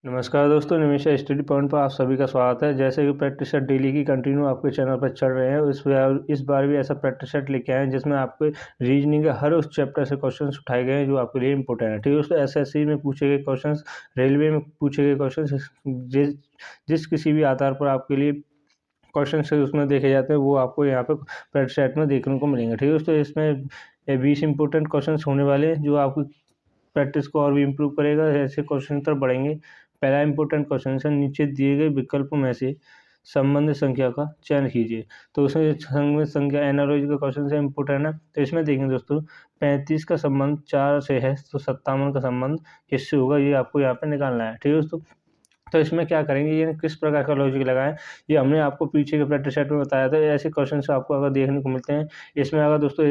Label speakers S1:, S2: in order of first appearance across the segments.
S1: नमस्कार दोस्तों, Nimisha study point पर आप सभी का स्वागत है। जैसे कि प्रैक्टिस सेट डेली की कंटिन्यू आपके चैनल पर चल रहे हैं, इस बार भी ऐसा प्रैक्टिस सेट लेके आए हैं जिसमें आपके रीजनिंग के हर उस चैप्टर से क्वेश्चंस उठाए गए हैं जो आपके लिए इंपॉर्टेंट है। ठीक है दोस्तों, एसएससी में पूछे गए क्वेश्चंस, रेलवे में पूछे गए क्वेश्चंस, जिस किसी भी आधार पर आपके लिए क्वेश्चन उसमें देखे जाते हैं वो आपको यहाँ पे प्रैक्टिस सेट में देखने को मिलेंगे। ठीक है दोस्तों, इसमें 20 इंपॉर्टेंट क्वेश्चन होने वाले हैं जो आपकी प्रैक्टिस को और भी इम्प्रूव करेगा। ऐसे क्वेश्चन तरफ बढ़ेंगे। पहला इंपॉर्टेंट क्वेश्चन है, नीचे दिए गए विकल्पों में से संबंधित संख्या का चयन कीजिए। तो उसमें संबंधित संख्या एनालॉजी का क्वेश्चन है, इंपॉर्टेंट है। तो इसमें देखेंगे दोस्तों, 35 का संबंध 4 से है तो 57 का संबंध किससे होगा, ये आपको यहाँ पे निकालना है। ठीक है दोस्तों, तो इसमें क्या करेंगे, ये किस प्रकार का लॉजिक लगाएं, ये हमने आपको पीछे के प्रैक्टिस सेट में बताया था। ऐसे क्वेश्चन आपको अगर देखने को मिलते हैं, इसमें अगर दोस्तों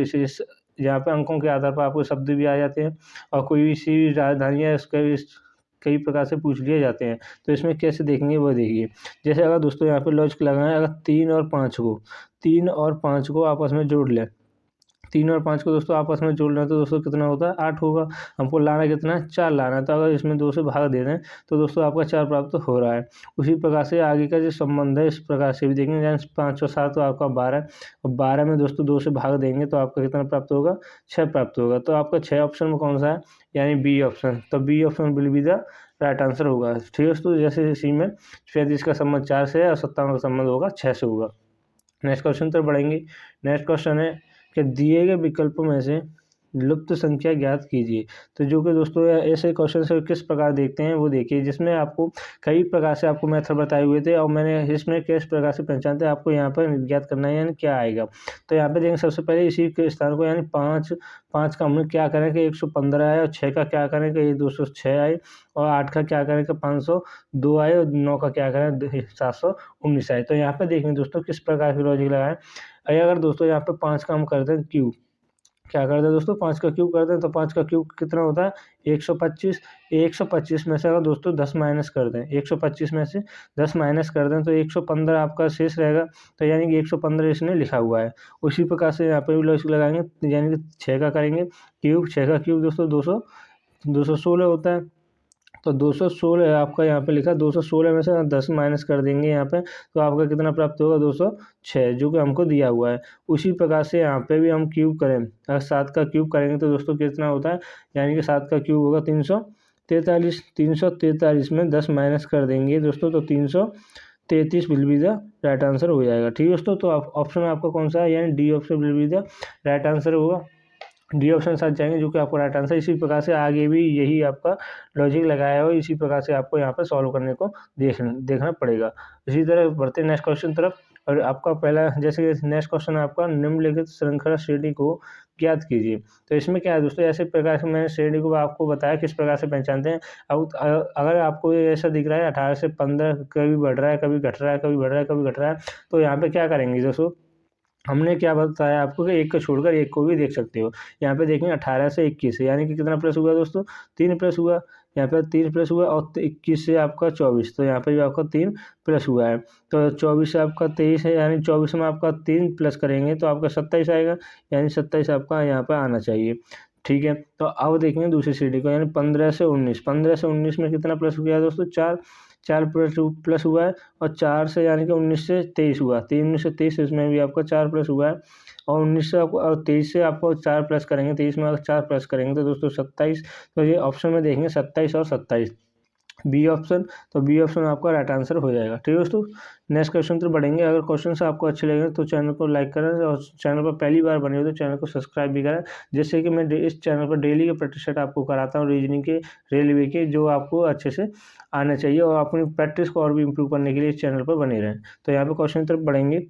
S1: यहाँ पे अंकों के आधार पर आपको शब्द भी आ जाते हैं और कोई भी सी राजधानी है उसके कई प्रकार से पूछ लिए जाते हैं। तो इसमें कैसे देखेंगे वो देखिए। जैसे अगर दोस्तों यहाँ पे लॉजिक लगाएं, अगर 3 और 5 को आपस में जोड़ लें, 3 और 5 को दोस्तों आपस में जोड़ लें तो दोस्तों कितना होता है, 8 होगा। हमको लाना कितना है, 4 लाना है। तो अगर इसमें 2 से भाग दे दें तो दोस्तों आपका 4 प्राप्त हो रहा है। उसी प्रकार से आगे का जो संबंध है इस प्रकार से भी देखेंगे, यानी 5 और 7 तो आपका 12, और 12 में दोस्तों 2 से भाग देंगे तो आपका कितना प्राप्त होगा, 6 प्राप्त होगा। तो आपका 6 ऑप्शन में कौन सा है, यानी बी ऑप्शन। तो B option will be the right answer होगा। ठीक है दोस्तों, जैसे इसी में 35 का संबंध 4 से है और 57 का संबंध होगा 6 से होगा। नेक्स्ट क्वेश्चन तर बढ़ेंगे। नेक्स्ट क्वेश्चन है कि दिए गए विकल्पों में से लुप्त संख्या ज्ञात कीजिए। तो जो कि दोस्तों ऐसे क्वेश्चन से किस प्रकार देखते हैं वो देखिए, जिसमें आपको कई प्रकार से आपको मेथड बताए हुए थे और मैंने इसमें किस प्रकार से पहचानते हैं आपको यहाँ पर ज्ञात करना है, यानी क्या आएगा। तो यहाँ पे देखेंगे सबसे पहले इसी के स्थान को, यानी 5 का हमने क्या करें कि 115 आए, और 6 का क्या करें कि ये 206 आए, और 8 का क्या करें कि 502 आए, और 9 का क्या करें 719 आए। तो यहाँ पे देखेंगे दोस्तों किस प्रकार की लॉजिक लगाएं। अगर दोस्तों यहाँ पे 5 का हम कर दें क्यूब, क्या करते हैं दोस्तों, 5 का क्यूब करते हैं तो 5 का क्यूब कितना होता है, 125। 125 में से अगर दोस्तों 10 माइनस कर दें, 125 में से 10 माइनस कर दें तो 115 आपका शेष रहेगा। तो यानी कि 115 इसने लिखा हुआ है। उसी प्रकार से यहाँ पे भी लॉजिक लगाएंगे, यानी कि 6 का करेंगे क्यूब। 6 का क्यूब दोस्तों 216 होता है। तो 216 आपका यहाँ पे लिखा, 216 में से 10 माइनस कर देंगे यहाँ पे तो आपका कितना प्राप्त होगा, 206, जो कि हमको दिया हुआ है। उसी प्रकार से यहाँ पे भी हम क्यूब करें, अगर 7 का क्यूब करेंगे तो दोस्तों कितना होता है, यानी कि 7 का क्यूब होगा 343। 343 में 10 माइनस कर देंगे दोस्तों तो 333 will be the right answer हो जाएगा। ठीक है दोस्तों, तो ऑप्शन आपका कौन सा है, यानी D option will be the right answer होगा। डी ऑप्शन साथ जाएंगे जो कि आपको राइट आंसर। इसी प्रकार से आगे भी यही आपका लॉजिक लगाया हो, इसी प्रकार से आपको यहाँ पर सॉल्व करने को देखना पड़ेगा। इसी तरह बढ़ते हैं नेक्स्ट क्वेश्चन तरफ। और आपका पहला, जैसे नेक्स्ट क्वेश्चन है आपका, निम्नलिखित श्रृंखला श्रेणी को ज्ञात कीजिए। तो इसमें क्या है दोस्तों, ऐसे प्रकार से मैंने श्रेणी को आपको बताया किस प्रकार से पहचानते हैं। अब अगर आपको ये ऐसा दिख रहा है 18 से 15 कभी बढ़ रहा है, कभी घट रहा है, कभी बढ़ रहा है, कभी घट रहा है, तो यहाँ पे क्या करेंगे दोस्तों, हमने क्या बताया आपको कि एक को छोड़कर एक को भी देख सकते हो। यहाँ पे देखेंगे 18 से 21, यानी कि कितना प्लस हुआ दोस्तों, 3 प्लस हुआ। यहाँ पे 3 प्लस हुआ, और 21 से आपका 24, तो यहाँ पे भी आपका 3 प्लस हुआ है। तो 24 से आपका 23 है, यानी 24 में आपका 3 प्लस करेंगे तो आपका 27 आएगा, यानी 27 आपका यहाँ पर आना चाहिए। ठीक है, तो अब देखेंगे दूसरी सीढ़ी को, यानी 15 से 19। 15 से 19 में कितना प्लस हो गया दोस्तों, 4। 4 प्लस हुआ है, और 4 से यानी कि 19 से 23 हुआ, 19 से 23, इसमें भी आपका 4 प्लस हुआ है। और 19 से आपको, और 23 से आपको 4 प्लस करेंगे, 23 में अगर 4 प्लस करेंगे तो दोस्तों 27। तो ये ऑप्शन में देखेंगे 27 और 27, बी ऑप्शन। तो बी ऑप्शन आपका राइट आंसर हो जाएगा। ठीक है दोस्तों, नेक्स्ट क्वेश्चन तो बढ़ेंगे। अगर क्वेश्चन से आपको अच्छे लगे तो चैनल को लाइक करें, और चैनल पर पहली बार बने हो तो चैनल को सब्सक्राइब भी करें, जिससे कि मैं इस चैनल पर डेली के प्रैक्टिस सेट आपको कराता हूँ, रीजनिंग के, रेलवे के, जो आपको अच्छे से आने चाहिए और अपनी प्रैक्टिस को और भी इम्प्रूव करने के लिए इस चैनल पर बने रहें। तो यहाँ पर क्वेश्चन तरफ बढ़ेंगे।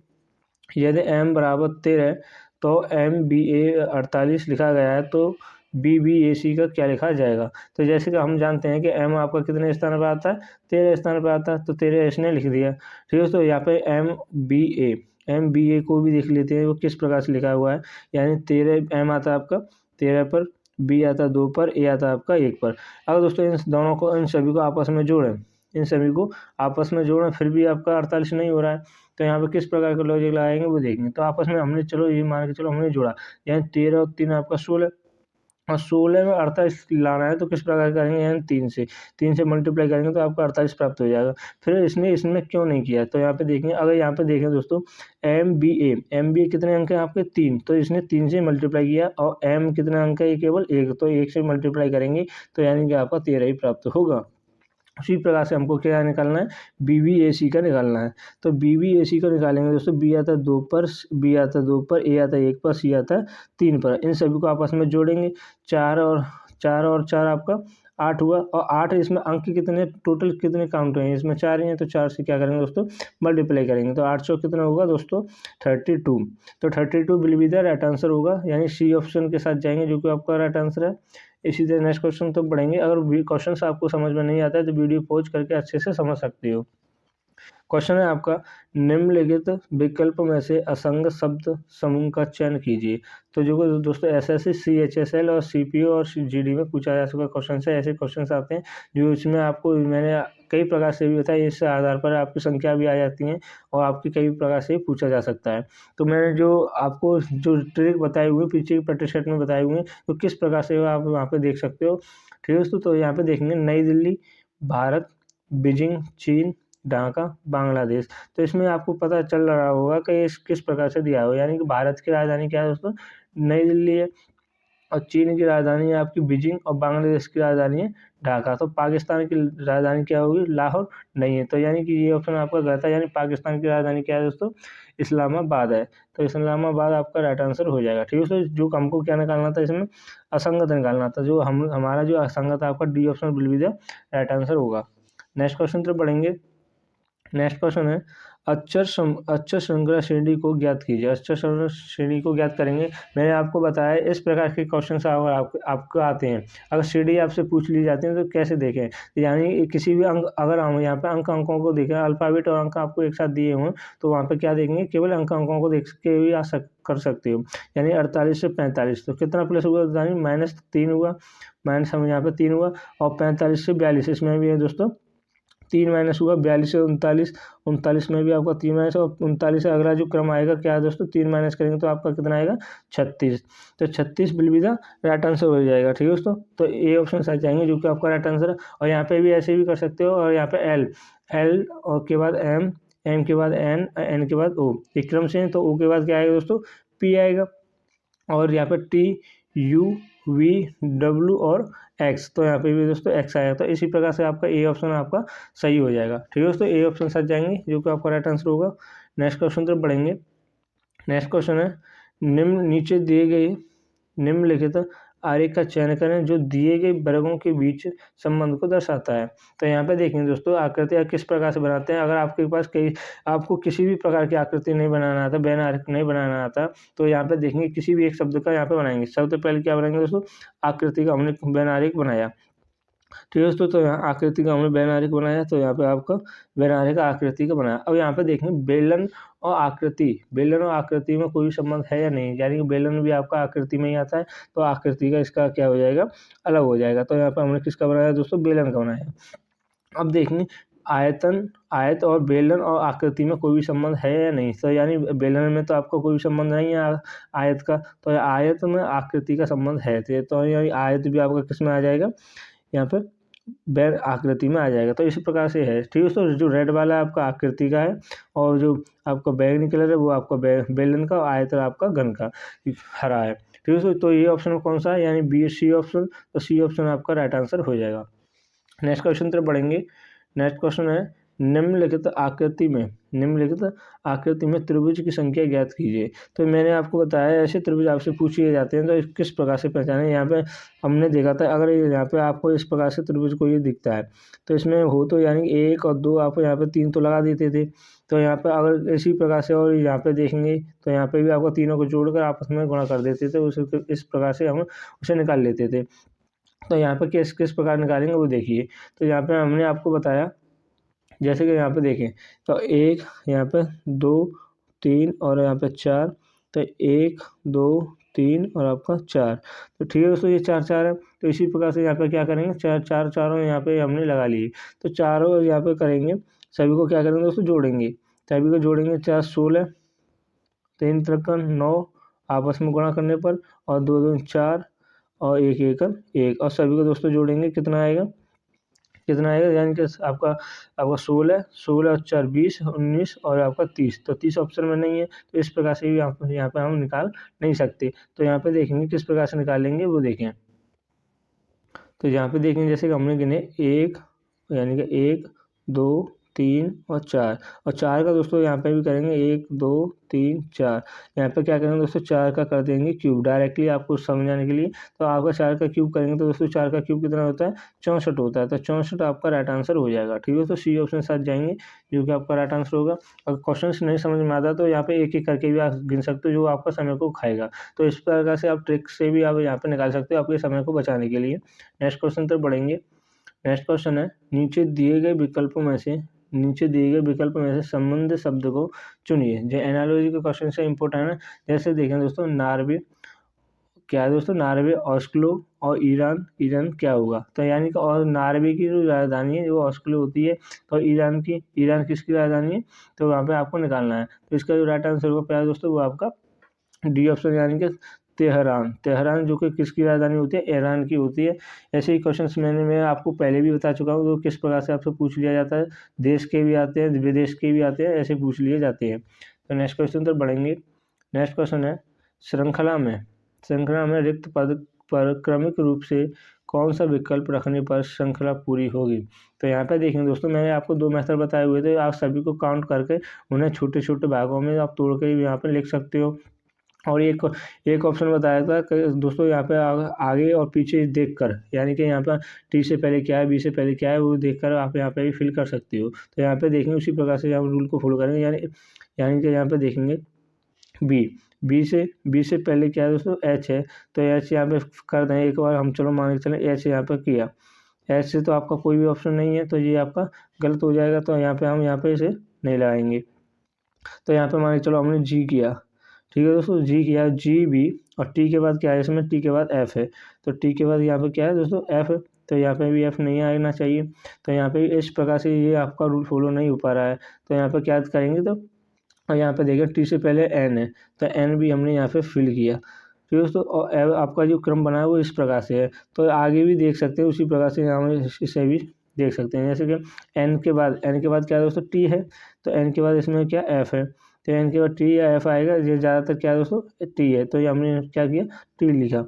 S1: यदि m बराबर 13 तो MBA 48 लिखा गया है तो BBAC का क्या लिखा जाएगा। तो जैसे कि हम जानते हैं कि m आपका कितने स्थान पर आता है, 13 स्थान पर आता है, तो 13 इसने लिख दिया। ठीक है, तो यहाँ पे MBA को भी देख लेते हैं वो किस प्रकार से लिखा हुआ है। यानी 13 m आता है आपका 13 पर, B आता है 2 पर, A आता है आपका 1 पर। अगर दोस्तों इन दोनों को, इन सभी को आपस में जोड़ें, फिर भी आपका 48 नहीं हो रहा है। तो यहाँ पे किस प्रकार का लॉजिक लगाएंगे वो देखेंगे। तो आपस में हमने, चलो ये मान के चलो हमने जोड़ा, यानी 13 और 3 आपका 16, और 16 में 48 लाना है तो किस प्रकार करेंगे, यानी 3 से मल्टीप्लाई करेंगे तो आपको 48 प्राप्त हो जाएगा। फिर इसने इसमें क्यों नहीं किया, तो यहाँ पे देखेंगे, अगर यहाँ पे देखें दोस्तों MBA कितने अंक हैं आपके 3, तो इसने 3 से मल्टीप्लाई किया, और M कितने अंक है, ये केवल 1, तो 1 से मल्टीप्लाई करेंगे तो यानी कि आपका 13 ही प्राप्त होगा। उसी प्रकार से हमको क्या निकालना है, BBAC का निकालना है। तो BBAC को निकालेंगे दोस्तों, B आता है 2 पर, B आता है 2 पर, A आता है 1 पर, C आता है 3 पर। इन सभी को आपस में जोड़ेंगे, 4 और 4 आपका 8 हुआ, और 8 इसमें अंक कितने टोटल कितने काउंट हुए हैं, इसमें 4 ही हैं, तो 4 से क्या करेंगे दोस्तों, मल्टीप्लाई करेंगे, तो 8 चौक कितना होगा दोस्तों 32। तो 32 will be the right answer होगा, यानी C ऑप्शन के साथ जाएंगे जो कि आपका राइट आंसर है। इसी तरह नेक्स्ट क्वेश्चन तो पढ़ेंगे, अगर क्वेश्चन आपको समझ में नहीं आता है तो वीडियो पॉज करके अच्छे से समझ सकते हो। क्वेश्चन है आपका, निम्नलिखित विकल्प में से असंगत शब्द समूह का चयन कीजिए। तो जो दोस्तों SSC CHSL और CPO और GD में पूछा जा चुका क्वेश्चन है, ऐसे क्वेश्चन आते हैं जो इसमें आपको मैंने कई प्रकार से भी बताया, इस आधार पर आपकी संख्या भी आ जाती है और आपकी कई प्रकार से पूछा जा सकता है। तो मैंने जो आपको जो ट्रिक बताई हुई पीछे की प्रतिशत में बताए हुए हैं, तो किस प्रकार से आप वहाँ पे देख सकते हो। ठीक है दोस्तों, तो यहाँ पे देखेंगे नई दिल्ली, भारत, बीजिंग, चीन, ढाका, बांग्लादेश। तो इसमें आपको पता चल रहा होगा कि इस किस प्रकार से दिया हो, यानी कि भारत की राजधानी क्या है दोस्तों, नई दिल्ली है, और चीन की राजधानी है आपकी बीजिंग, और बांग्लादेश की राजधानी है ढाका। तो पाकिस्तान की राजधानी क्या होगी, लाहौर नहीं है, तो यानी कि ये ऑप्शन आपका गलत है, यानी पाकिस्तान की राजधानी क्या है दोस्तों, इस्लामाबाद है। तो इस्लामाबाद आपका राइट आंसर हो जाएगा। ठीक है, तो जो हमको क्या निकालना था, इसमें असंगत निकालना था, जो हमारा जो असंगत आपका D option will be the right answer होगा। नेक्स्ट क्वेश्चन तो पढ़ेंगे। नेक्स्ट क्वेश्चन है, अक्षर श्रृंखला श्रेणी को ज्ञात कीजिए। अक्षर श्रृंखला श्रेणी को ज्ञात करेंगे, मैंने आपको बताया इस प्रकार के क्वेश्चन अगर आपको आते हैं, अगर श्रेणी आपसे पूछ ली जाती है तो कैसे देखें, यानी किसी भी अंक, अगर हम यहाँ पे अंकों को देखें, अल्फाबेट और अंक आपको एक साथ दिए हों तो वहाँ पे क्या देखेंगे, केवल अंकों को देख के भी कर सकते हो, यानी 48 से 45, तो कितना प्लस हुआ, यानी -3 हुआ, माइनस हम यहाँ पे 3 हुआ, और 45 से 42 इसमें भी है दोस्तों 3 माइनस हुआ, 42 से 39, 39 में भी आपका 3 माइनस, और 39 से अगला जो क्रम आएगा क्या है दोस्तों, 3 माइनस करेंगे तो आपका कितना आएगा 36। तो 36 will be the right answer हो जाएगा। ठीक है दोस्तों, तो ए ऑप्शन साथ जाएंगे जो कि आपका राइट आंसर है। और यहाँ पे भी ऐसे भी कर सकते हो, और यहाँ पे एल और के बाद एम के बाद एन के बाद ओ, एक क्रम से, तो ओ के बाद क्या आएगा दोस्तों, पी आएगा, और यहाँ पे TUV W और X, तो यहाँ पे भी दोस्तों X आएगा। तो इसी प्रकार से आपका ए ऑप्शन आपका सही हो जाएगा। ठीक है दोस्तों, ए ऑप्शन साथ जाएंगे जो कि आपका राइट आंसर होगा। नेक्स्ट क्वेश्चन तो पढ़ेंगे। नेक्स्ट क्वेश्चन है, नीचे दिए गए निम्नलिखित आरेख का चयन करें जो दिए गए वर्गों के बीच संबंध को दर्शाता है। तो यहाँ पे देखेंगे दोस्तों, आकृतियाँ किस प्रकार से बनाते हैं, अगर आपके पास आपको किसी भी प्रकार की आकृति नहीं बनाना आता, बैन आरेख नहीं बनाना आता, तो यहाँ पे देखेंगे किसी भी एक शब्द का यहाँ पे बनाएंगे। सबसे पहले क्या बनाएंगे दोस्तों, आकृति का हमने बैन आरेख बनाया। ठीक है दोस्तों, तो यहाँ आकृति का हमने बैन आरेख बनाया, तो यहाँ पे आपका बैन आरेख आकृति का बनाया। अब यहाँ पे देखेंगे बेलन और आकृति में कोई संबंध है या नहीं, यानी कि बेलन भी आपका आकृति में ही आता है, तो आकृति का इसका क्या हो जाएगा, अलग हो जाएगा। तो यहाँ पे हमने किसका बनाया दोस्तों, बेलन का बनाया। अब देखेंगे आयत और बेलन और आकृति में कोई भी संबंध है या नहीं, तो यानी बेलन में तो आपका कोई भी संबंध नहीं है आयत का, तो आयत में आकृति का संबंध है, तो यानी आयत भी आपका किस में आ जाएगा, यहाँ पे बैन आकृति में आ जाएगा। तो इसी प्रकार से है। ठीक है दोस्तों, जो रेड वाला आपका आकृति का है, और जो आपका बैगनी कलर है वो आपका बेलन का, और आयत आपका घन का हरा है। ठीक है दोस्तों, तो ये ऑप्शन कौन सा है, यानी B C ऑप्शन, तो C ऑप्शन आपका राइट आंसर हो जाएगा। नेक्स्ट क्वेश्चन तरफ बढ़ेंगे। नेक्स्ट क्वेश्चन है, निम्नलिखित आकृति में त्रिभुज की संख्या ज्ञात कीजिए। तो मैंने आपको बताया ऐसे त्रिभुज आपसे पूछे जाते हैं, तो किस प्रकार से पहचानें। यहाँ पे हमने देखा था, अगर यहाँ पे आपको इस प्रकार से त्रिभुज को ये दिखता है, तो इसमें हो तो यानी 1 और 2, आप यहाँ पे 3 तो लगा देते थे। तो यहाँ पे अगर इसी प्रकार से और यहाँ पे देखेंगे तो यहाँ पे भी आपको तीनों को जोड़कर आपस में गुणा कर देते थे, इस प्रकार से हम उसे निकाल लेते थे। तो यहाँ पे किस प्रकार निकालेंगे वो देखिए। तो यहाँ पे हमने आपको बताया, जैसे कि यहाँ पे देखें, तो 1 यहाँ पे 2 3 और यहाँ पे 4, तो 1 2 3 और आपका 4। तो ठीक है दोस्तों, ये 4 है। तो इसी प्रकार से यहाँ पे क्या करेंगे, चारों यहाँ पे हमने लगा लिए, तो चारों यहाँ पे करेंगे, सभी को क्या करेंगे दोस्तों, जोड़ेंगे। सभी को जोड़ेंगे, 4 16, 3 53 9, आपस में गुणा करने पर, और 2 2 4, और एक एक एक, और सभी को दोस्तों जोड़ेंगे कितना आएगा, यानी कि आपका 16 और 4 20, 19 और आपका 30, तो 30 ऑप्शन में नहीं है, तो इस प्रकार से भी यहाँ पे हम निकाल नहीं सकते। तो यहाँ पे देखेंगे किस प्रकार से निकालेंगे वो देखें। तो यहाँ पे देखेंगे जैसे कि हमने गिने एक, यानी कि 1 2 3 और 4, और 4 का दोस्तों यहाँ पे भी करेंगे 1 2 3 4। यहाँ पे क्या करेंगे दोस्तों, 4 का कर देंगे क्यूब डायरेक्टली आपको समझाने के लिए। तो आपका 4 का क्यूब करेंगे तो दोस्तों 4 का क्यूब कितना होता है, 64 होता है। तो 64 आपका राइट आंसर हो जाएगा। ठीक है, तो सी ऑप्शन के साथ जाएंगे जो कि आपका राइट आंसर होगा। अगर क्वेश्चन नहीं समझ में आता तो यहाँ पे एक एक करके भी आप गिन सकते हो, जो आपका समय को खाएगा। तो इस प्रकार से आप ट्रिक से भी आप यहाँ पे निकाल सकते हो आपके समय को बचाने के लिए। नेक्स्ट क्वेश्चन तक बढ़ेंगे। नेक्स्ट क्वेश्चन है, नीचे दिए गए विकल्पों में से संबंधित शब्द को चुनिए। जो एनालॉजी के क्वेश्चन से इंपॉर्टेंट है। जैसे देखें दोस्तों, नार्वे क्या है दोस्तों, नार्वे, ऑस्लो और ईरान क्या होगा। तो यानी कि और नार्वे की जो राजधानी है वो ऑस्लो होती है, तो ईरान किसकी राजधानी है, तो वहाँ पे आपको निकालना है। तो इसका जो राइट आंसर होगा प्यारे दोस्तों वो आपका डी ऑप्शन, यानी कि तेहरान जो कि किसकी राजधानी होती है, ईरान की होती है। ऐसे ही क्वेश्चंस मैं आपको पहले भी बता चुका हूँ, तो किस प्रकार से आपसे पूछ लिया जाता है, देश के भी आते हैं विदेश के भी आते हैं, ऐसे पूछ लिए जाते हैं। तो नेक्स्ट क्वेश्चन तो बढ़ेंगे। नेक्स्ट क्वेश्चन है, श्रृंखला में रिक्त पद पर क्रमिक रूप से कौन सा विकल्प रखने पर श्रृंखला पूरी होगी। तो यहाँ पे देखेंगे दोस्तों, मैंने आपको 2 मेथड बताए हुए थे, आप सभी को काउंट करके उन्हें छोटे छोटे भागों में आप तोड़ के यहाँ पे लिख सकते हो। और एक ऑप्शन बताया था कि दोस्तों यहाँ पे आगे और पीछे देखकर, यानी कि यहाँ पर टी से पहले क्या है, बी से पहले क्या है, वो देखकर आप यहाँ पे भी फिल कर सकते हो। तो यहाँ पे देखेंगे उसी प्रकार से यहाँ रूल को फॉलो करेंगे, यानी कि यहाँ पे देखेंगे बी से पहले क्या है दोस्तों, एच है, तो एच यहाँ पे कर दें एक बार हम, चलो मान के चलें एच यहाँ पे किया। एच से तो आपका कोई भी ऑप्शन नहीं है, तो ये आपका गलत हो जाएगा। तो यहाँ पे हम यहाँ पे इसे नहीं लगाएंगे। तो यहाँ पे मान के चलो हमने जी किया, ठीक है दोस्तों, जी किया, जी बी, और टी के बाद क्या है इसमें, टी के बाद एफ है। तो टी के बाद यहाँ पे क्या है दोस्तों, एफ है, तो यहाँ पे भी एफ नहीं आना चाहिए। तो यहाँ पे इस प्रकार से ये आपका रूल फॉलो नहीं हो पा रहा है। तो यहाँ पे क्या करेंगे, तो और यहाँ पे देखिए टी से पहले एन है, तो एन भी हमने यहाँ पे फिल किया। फिर दोस्तों और आपका जो क्रम बना है वो इस प्रकार से है, तो आगे भी देख सकते हैं उसी प्रकार से यहाँ में इसे भी देख सकते हैं। जैसे कि एन के बाद क्या है दोस्तों, टी है, तो एन के बाद इसमें क्या एफ है, तो एन के बाद टी या एफ आएगा। ये ज़्यादातर क्या है दोस्तों, टी है, तो ये हमने क्या किया, टी लिखा।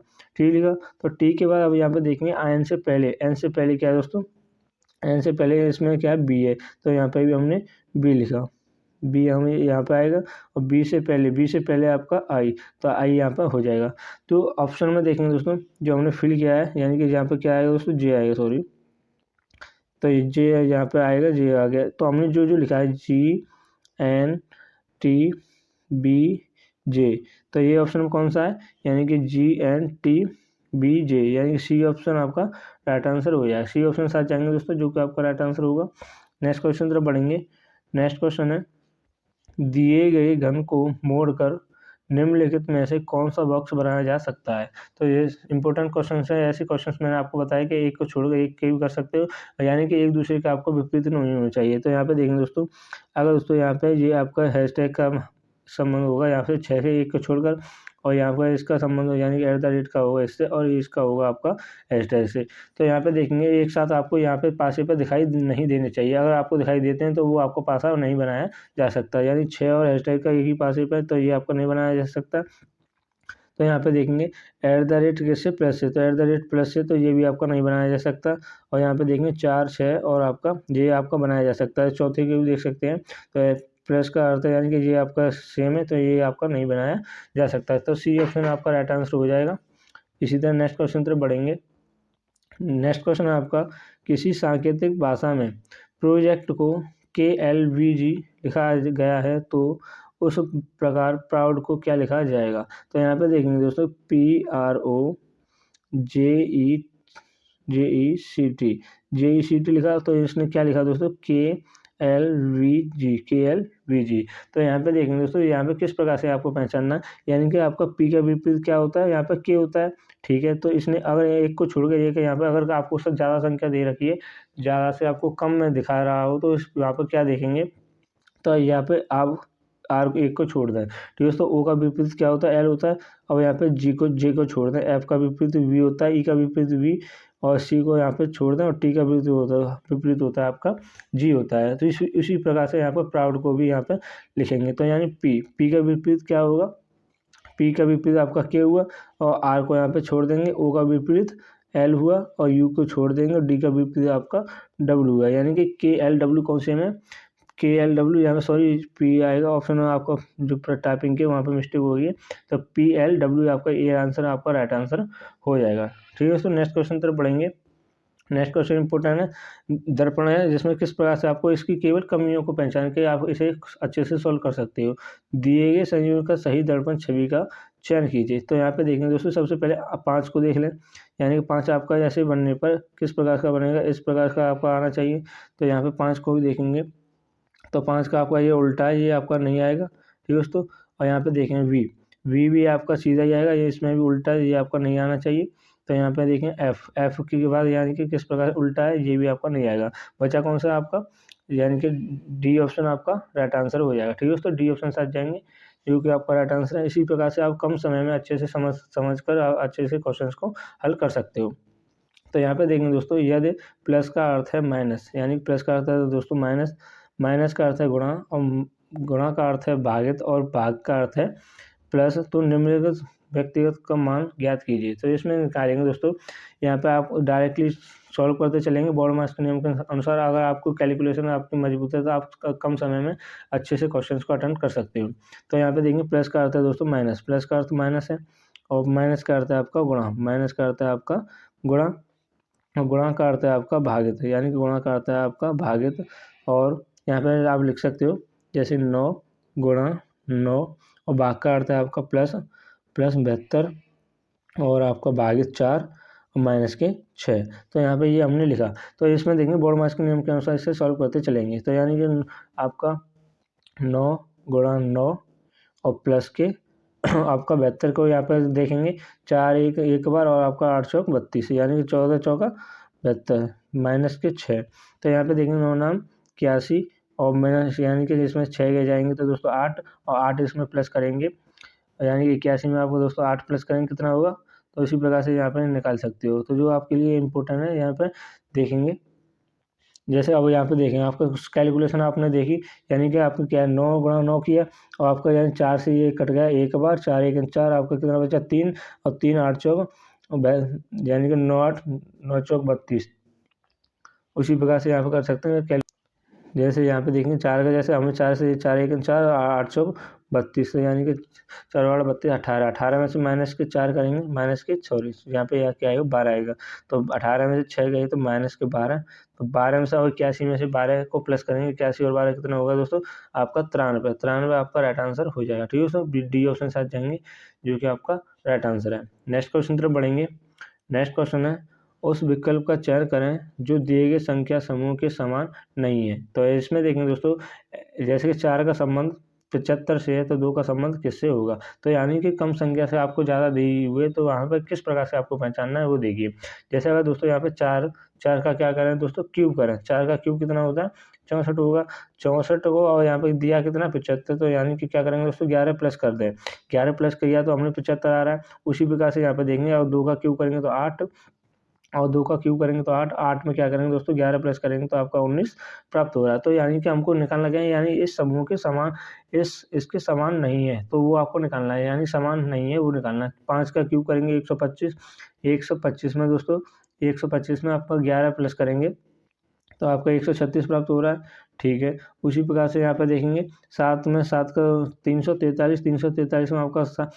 S1: तो टी के बाद अब यहाँ पे देखेंगे एन से पहले क्या है दोस्तों, एन से पहले इसमें क्या है, बी है, तो यहाँ पे भी हमने बी लिखा, बी हमें यहाँ पे आएगा। और बी से पहले आपका आई, तो आई यहाँ पर हो जाएगा। तो ऑप्शन में देखेंगे दोस्तों, जो हमने फिल किया है, यानी कि यहाँ पे क्या आएगा दोस्तों, जे आएगा, सॉरी, तो जे यहाँ पे आएगा, जे आ गया। तो हमने जो जो लिखा है GNTBJ, तो ये ऑप्शन में कौन सा है, यानी कि GNTBJ, यानी कि सी ऑप्शन आपका राइट आंसर हो जाएगा। सी ऑप्शन साथ जाएंगे दोस्तों, जो कि आपका राइट आंसर होगा। नेक्स्ट क्वेश्चन तरफ बढ़ेंगे। नेक्स्ट क्वेश्चन है, दिए गए घन को मोड़कर निम्नलिखित में से कौन सा बॉक्स बनाया जा सकता है। तो ये इंपॉर्टेंट क्वेश्चन है। ऐसे क्वेश्चन मैंने आपको बताया कि एक को छोड़कर एक के भी कर सकते हो, यानी कि एक दूसरे का आपको विपरीत नहीं होना चाहिए। तो यहाँ पे देखेंगे दोस्तों, अगर दोस्तों यहाँ पे ये आपका हैशटैग का संबंध होगा, यहाँ पे 6 से 1 को छोड़कर, और यहाँ पर इसका संबंध हो, यानी कि @ का होगा इससे, और इसका होगा आपका हैशटैग से। तो यहाँ पे देखेंगे एक साथ आपको यहाँ पे पासे पे दिखाई नहीं देने चाहिए। अगर आपको दिखाई देते हैं तो वो आपको पासा नहीं बनाया जा सकता, यानी 6 और हैशटैग का एक ही पासे पे, तो ये आपको नहीं बनाया जा सकता। तो यहाँ पे देखेंगे @ किससे, प्लस से, तो @ प्लस से, तो ये भी आपका नहीं बनाया जा सकता। और यहाँ पे देखेंगे 4 6 और आपका ये आपका बनाया जा सकता है। चौथे के भी देख सकते हैं, तो प्लस का अर्थ है, यानी कि ये आपका सेम है, तो ये आपका नहीं बनाया जा सकता है। तो सी ऑप्शन आपका राइट आंसर हो जाएगा। इसी तरह नेक्स्ट क्वेश्चन तरफ बढ़ेंगे। नेक्स्ट क्वेश्चन है आपका, किसी सांकेतिक भाषा में प्रोजेक्ट को KLVG लिखा गया है तो उस प्रकार प्राउड को क्या लिखा जाएगा। तो यहाँ पे देखेंगे दोस्तों, PROJECT लिखा, तो इसने क्या लिखा दोस्तों, KLVG। तो यहाँ पे देखेंगे दोस्तों, यहाँ पे किस प्रकार से आपको पहचानना, यानी कि आपका पी का विपरीत क्या होता है, यहाँ पे के होता है, ठीक है। तो इसने अगर एक को छोड़ के एक, यहाँ पे अगर आपको उससे ज़्यादा संख्या दे रखी है, ज़्यादा से आपको कम में दिखा रहा हो, तो इस यहाँ पर क्या देखेंगे, तो यहाँ पे आप आर एक को छोड़ दें। ठीक है दोस्तों, ओ का विपरीत क्या होता है, एल होता है। अब यहाँ पे जे को छोड़ दें, एफ का विपरीत वी होता है, ई का विपरीत वी, और सी को यहाँ पे छोड़ दें, और टी का विपरीत होता है आपका जी होता है। तो इसी प्रकार से यहाँ पर प्राउड को भी यहाँ पे लिखेंगे। तो यानी पी का विपरीत क्या होगा, पी का विपरीत आपका के हुआ, और आर को यहाँ पे छोड़ देंगे, ओ का विपरीत एल हुआ, और यू को छोड़ देंगे, और डी का विपरीत आपका डब्ल्यू हुआ। यानी कि के एल डब्ल्यू कौन से में, के एल डब्ल्यू यहाँ पे सॉरी पी आएगा ऑप्शन में, आपका जो टाइपिंग के वहाँ पे मिस्टेक हो गई है। तो पी एल डब्ल्यू आपका ए आंसर, आपका राइट आंसर हो जाएगा। ठीक है दोस्तों, नेक्स्ट क्वेश्चन तरफ बढ़ेंगे। नेक्स्ट क्वेश्चन इंपॉर्टेंट है, दर्पण है, जिसमें किस प्रकार से आपको इसकी केवल कमियों को पहचान के आप इसे अच्छे से सॉल्व कर सकते हो। दिए गए संयोजन का सही दर्पण छवि का चयन कीजिए। तो यहाँ पे देखेंगे दोस्तों, सबसे पहले आप 5 को देख लें। यानी कि 5 आपका ऐसे बनने पर किस प्रकार का बनेगा, इस प्रकार का आपका आना चाहिए। तो यहाँ पे 5 को भी देखेंगे, तो 5 का आपका ये उल्टा है, ये आपका नहीं आएगा। ठीक है दोस्तों, और यहाँ पे देखें वी भी आपका सीधा ही आएगा, ये इसमें भी उल्टा है, ये आपका नहीं आना चाहिए। तो यहाँ पे देखें एफ के बाद यानी कि किस प्रकार उल्टा है, ये भी आपका नहीं आएगा। बचा कौन सा आपका, यानी कि डी ऑप्शन आपका राइट आंसर हो जाएगा। ठीक है दोस्तों, डी ऑप्शन साथ जाएंगे, जो कि आपका राइट आंसर है। इसी प्रकार से आप कम समय में अच्छे से समझ कर आप अच्छे से क्वेश्चन को हल कर सकते हो। तो यहाँ पे देखेंगे दोस्तों, यदि प्लस का अर्थ है माइनस, यानी प्लस का अर्थ है दोस्तों माइनस, माइनस का अर्थ है गुणा, और गुणा का अर्थ है भागित, और भाग का अर्थ है प्लस, तो निम्नलिखित व्यक्तिगत का मान ज्ञात कीजिए। तो इसमें निकालेंगे दोस्तों, यहाँ पे आप डायरेक्टली सॉल्व करते चलेंगे बॉडमास के नियम के अनुसार। अगर आपको कैलकुलेशन आपकी मजबूत है तो आप कम समय में अच्छे से क्वेश्चंस को अटेंड कर सकते हो। तो यहाँ पे देखेंगे, प्लस का अर्थ है दोस्तों माइनस, प्लस का अर्थ माइनस है, और माइनस का अर्थ है आपका गुणा, माइनस का अर्थ है आपका गुणा, और गुणा का अर्थ है आपका भागित, यानी कि गुणा का अर्थ है आपका भागित। और यहाँ पे आप लिख सकते हो जैसे 9 गुणा 9, और भाग का अर्थ है आपका प्लस 72, और आपका भागित 4, और माइनस के 6। तो यहाँ पे ये हमने लिखा। तो इसमें देखेंगे बॉडमास के नियम के अनुसार इसे सॉल्व करते चलेंगे। तो यानी कि आपका 9 गुणा 9, और प्लस के आपका 72 को यहाँ पर देखेंगे 4 एक बार, और आपका 8 चौक 32, यानी कि 14 चौका 72, माइनस के 6। तो यहाँ पे देखेंगे 9 नाम 81, और माइनस यानी कि इसमें 6 गए जाएंगे तो दोस्तों 8, और 8 इसमें प्लस करेंगे, यानी कि 81 में आपको दोस्तों 8 प्लस करेंगे कितना होगा। तो इसी प्रकार से यहाँ पर निकाल सकते हो। तो जो आपके लिए इम्पोर्टेंट है यहाँ पर देखेंगे, जैसे अब यहाँ पे देखें आपका कैलकुलेशन आपने देखी, यानी कि आपको क्या है 9 गुणा 9 किया, और आपका यानी 4 से ये कट गया एक बार, 4 1 4, आपका कितना बचा 3, और 3 8 चौक, यानी कि 9 8 9 चौक 32। उसी प्रकार से यहाँ पे कर सकते हैं। जैसे यहाँ पे देखेंगे 4 का, जैसे हमें 4 से 4 1 4, 8 चौक 32, तो यानी कि 4 वाला 32, 18, 18 में से माइनस के 4 करेंगे, माइनस के सॉरी यहाँ पे क्या आएगा 12 आएगा। तो 18 में से 6 गए तो माइनस के 12, तो 12 में से और 81 में से 12 को प्लस करेंगे, 81 और 12 कितना होगा दोस्तों आपका 93, 93 आपका राइट आंसर हो जाएगा। ठीक है दोस्तों, डी ऑप्शन साथ जाएंगे, जो कि आपका राइट आंसर है। नेक्स्ट क्वेश्चन तरफ बढ़ेंगे। नेक्स्ट क्वेश्चन है, उस विकल्प का चयन करें जो दिए गए संख्या समूह के समान नहीं है। तो इसमें देखेंगे दोस्तों, जैसे कि 4 का संबंध 75 से है, तो 2 का संबंध किससे होगा। तो यानी कि कम संख्या से आपको ज़्यादा दी हुई है, तो वहाँ पर किस प्रकार से आपको पहचानना है वो देखिए। जैसे अगर दोस्तों यहाँ पे 4 का क्या करें दोस्तों, क्यूब करें। 4 का क्यूब कितना होता है 64 होगा, 64 को, और यहाँ पे दिया कितना 75, तो यानी कि क्या करेंगे दोस्तों 11 प्लस कर दें। 11 प्लस किया तो हमने 75 आ रहा है। उसी प्रकार से यहाँ पे देखेंगे, और 2 का क्यूब करेंगे तो 8, और 2 का क्यूब करेंगे तो 8, 8 में क्या करेंगे दोस्तों 11 प्लस करेंगे तो आपका 19 प्राप्त हो रहा है। तो यानी कि हमको निकालना क्या है, यानी इस समूह के समान इसके समान नहीं है, तो वो आपको निकालना है, यानी समान नहीं है वो निकालना है। 5 का क्यूब करेंगे 125, 125 में दोस्तों 125 में आपका 11 प्लस करेंगे तो आपका 136 प्राप्त हो रहा है। ठीक है, उसी प्रकार से यहाँ पे देखेंगे 7 में 7 का 343, 343 में आपका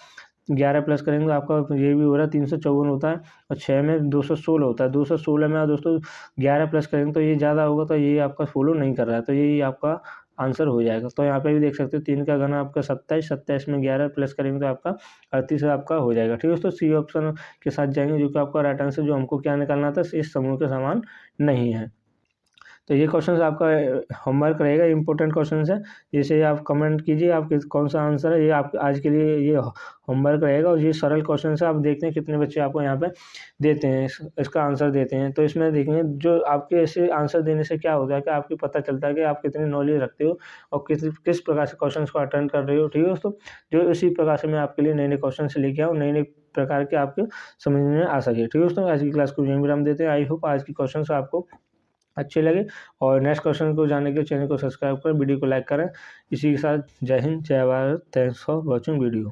S1: 11 प्लस करेंगे तो आपका ये भी हो रहा है 354 होता है, और 6 में 216 होता है। 216 में दोस्तों 11 प्लस करेंगे तो ये ज़्यादा होगा, तो ये आपका फॉलो नहीं कर रहा है, तो यही आपका आंसर हो जाएगा। तो यहाँ पे भी देख सकते हो 3 का घन आपका 27, 27 में 11 प्लस करेंगे तो आपका 38 आपका हो जाएगा। ठीक है दोस्तों, सी ऑप्शन के साथ जाएंगे, जो कि आपका राइट आंसर जो हमको क्या निकालना था, इस समूह के समान नहीं है। तो ये क्वेश्चन आपका होमवर्क रहेगा, इंपॉर्टेंट क्वेश्चन है। जैसे आप कमेंट कीजिए आप कौन सा आंसर है, ये आप आज के लिए ये होमवर्क रहेगा। और ये सरल क्वेश्चन है, आप देखते हैं कितने बच्चे आपको यहाँ पे देते हैं इसका आंसर देते हैं। तो इसमें देखेंगे जो आपके ऐसे आंसर देने से क्या होता है कि आपको पता चलता है कि आप कितनी नॉलेज रखते हो और किस प्रकार से क्वेश्चन को अटेंड कर रहे हो। ठीक है दोस्तों, जो इसी प्रकार से मैं आपके लिए नए नए क्वेश्चन से लेके आऊँ, नए नए प्रकार के आपके समझ में आ सके। ठीक है दोस्तों, आज की क्लास को यहीं विराम देते हैं। आई होप आज की क्वेश्चन आपको अच्छे लगे, और नेक्स्ट क्वेश्चन को जानने के लिए चैनल को सब्सक्राइब करें, वीडियो को लाइक करें। इसी के साथ जय हिंद, जय Bharat, thanks for watching video.